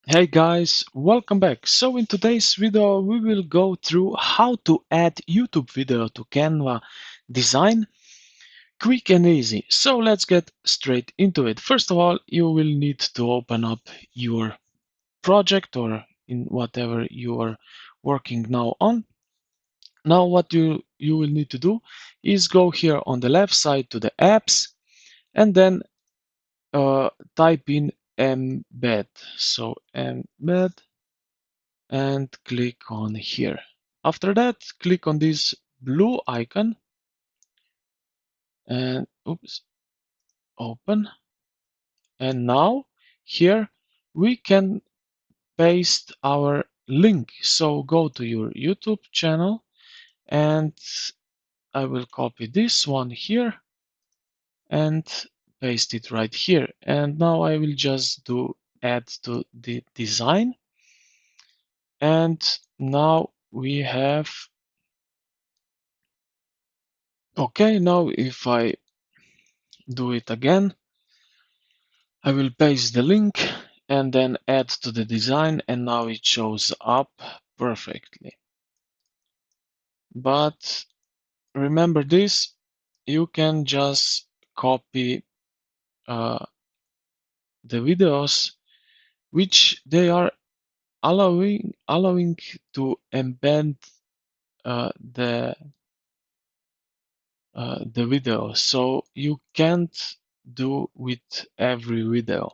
Hey guys, welcome back. So in today's video we will go through how to add YouTube video to Canva design quick and easy. So let's get straight into it. First of all, you will need to open up your project or in whatever you are working now on. Now what you will need to do is go here on the left side to the apps and then type in embed. So embed and click on here. After that, click on this blue icon and open. And now here we can paste our link. So go to your YouTube channel and I will copy this one here and paste it right here. And now I will just do add to the design. And now we have, okay, now if I do it again, I will paste the link and then add to the design, and now it shows up perfectly. But remember this, you can just copy the videos which they are allowing to embed the the video. So you can't do with every video.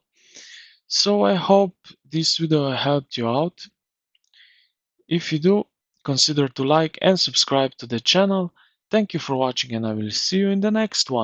So I hope this video helped you out. If you do, consider to like and subscribe to the channel. Thank you for watching and I will see you in the next one.